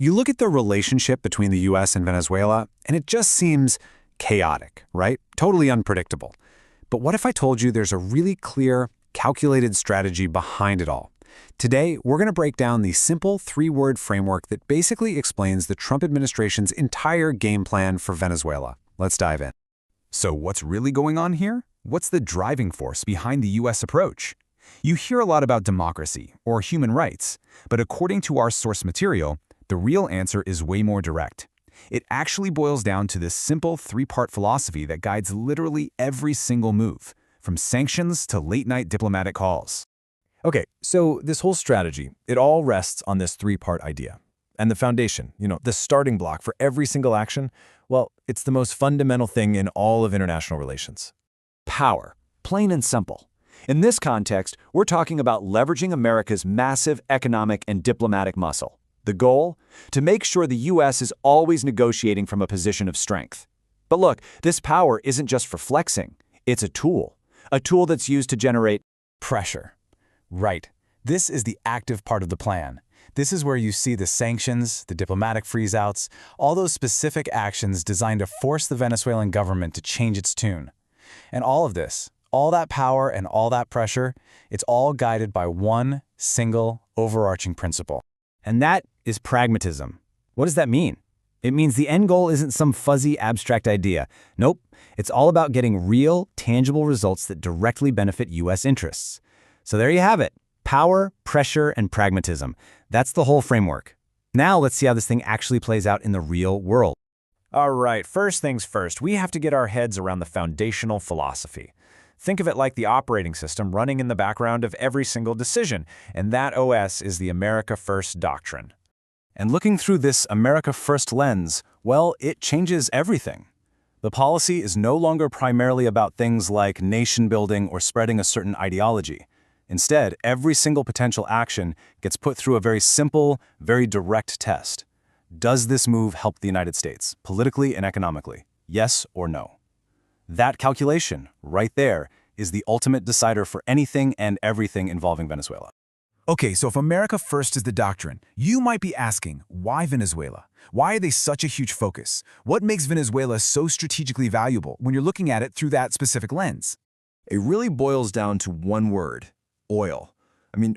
You look at the relationship between the US and Venezuela, and it just seems chaotic, right? Totally unpredictable. But what if I told you there's a really clear, calculated strategy behind it all? Today, we're going to break down the simple three-word framework that basically explains the Trump administration's entire game plan for Venezuela. Let's dive in. So what's really going on here? What's the driving force behind the U.S. approach? You hear a lot about democracy or human rights, but according to our source material, the real answer is way more direct. It actually boils down to this simple three-part philosophy that guides literally every single move, from sanctions to late-night diplomatic calls. Okay, so this whole strategy, it all rests on this three-part idea. And the foundation, the starting block for every single action, well, it's the most fundamental thing in all of international relations. Power, plain and simple. In this context, we're talking about leveraging America's massive economic and diplomatic muscle. The goal? To make sure the U.S. is always negotiating from a position of strength. But look, this power isn't just for flexing. It's a tool that's used to generate Pressure. Right. This is the active part of the plan. This is where you see the sanctions, the diplomatic freeze-outs, all those specific actions designed to force the Venezuelan government to change its tune. And all of this, all that power and all that pressure, it's all guided by one single overarching principle. And that is pragmatism. What does that mean? It means the end goal isn't some fuzzy, abstract idea. Nope, it's all about getting real, tangible results that directly benefit U.S. interests. So there you have it. Power, pressure, and pragmatism. That's the whole framework. Now let's see how this thing actually plays out in the real world. All right, first things first, we have to get our heads around the foundational philosophy. Think of it like the operating system running in the background of every single decision, and that OS is the America First Doctrine. And looking through this America First lens, well, it changes everything. The policy is no longer primarily about things like nation building or spreading a certain ideology. Instead, every single potential action gets put through a very simple, very direct test. Does this move help the United States, politically and economically? Yes or no? That calculation, right there, is the ultimate decider for anything and everything involving Venezuela. Okay, so if America First is the doctrine, you might be asking, why Venezuela? Why are they such a huge focus? What makes Venezuela so strategically valuable when you're looking at it through that specific lens? It really boils down to one word: oil.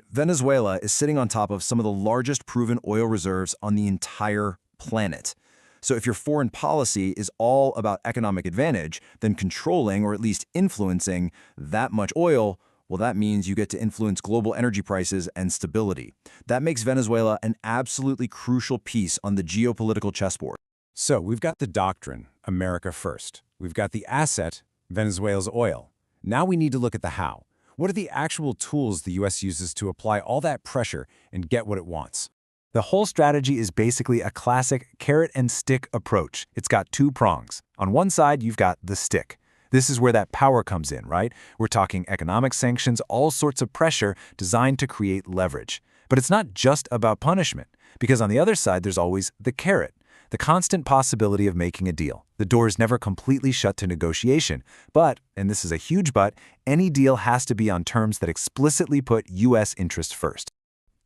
Venezuela is sitting on top of some of the largest proven oil reserves on the entire planet. So if your foreign policy is all about economic advantage, then controlling or at least influencing that much oil, well, that means you get to influence global energy prices and stability. That makes Venezuela an absolutely crucial piece on the geopolitical chessboard. So we've got the doctrine, America First. We've got the asset, Venezuela's oil. Now we need to look at the how. What are the actual tools the U.S. uses to apply all that pressure and get what it wants? The whole strategy is basically a classic carrot and stick approach. It's got two prongs. On one side, you've got the stick. This is where that power comes in, right? We're talking economic sanctions, all sorts of pressure designed to create leverage. But it's not just about punishment, because on the other side, there's always the carrot, the constant possibility of making a deal. The door is never completely shut to negotiation, but, and this is a huge but, any deal has to be on terms that explicitly put U.S. interests first.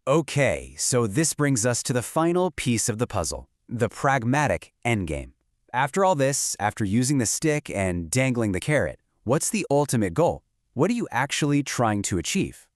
Okay, so this brings us to the final piece of the puzzle, the pragmatic endgame. After all this, after using the stick and dangling the carrot, what's the ultimate goal? What are you actually trying to achieve?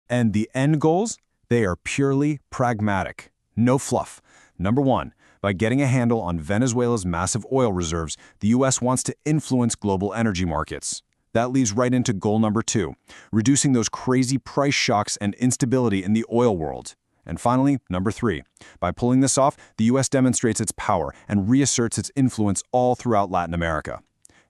And the end goals? They are purely pragmatic. No fluff. Number one, by getting a handle on Venezuela's massive oil reserves, the U.S. wants to influence global energy markets. That leads right into goal number two, reducing those crazy price shocks and instability in the oil world. And finally, number three, by pulling this off, the U.S. demonstrates its power and reasserts its influence all throughout Latin America.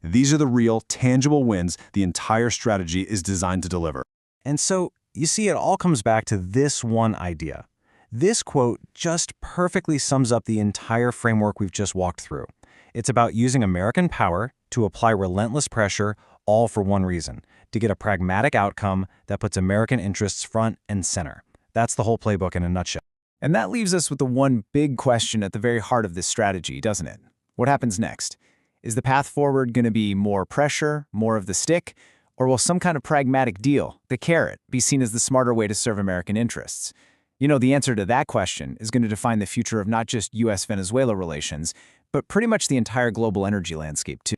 These are the real, tangible wins the entire strategy is designed to deliver. And so, you see, it all comes back to this one idea. This quote just perfectly sums up the entire framework we've just walked through. It's about using American power to apply relentless pressure, all for one reason: to get a pragmatic outcome that puts American interests front and center. That's the whole playbook in a nutshell. And that leaves us with the one big question at the very heart of this strategy, doesn't it? What happens next? Is the path forward going to be more pressure, more of the stick, or will some kind of pragmatic deal, the carrot, be seen as the smarter way to serve American interests? You know, the answer to that question is going to define the future of not just U.S.-Venezuela relations, but pretty much the entire global energy landscape, too.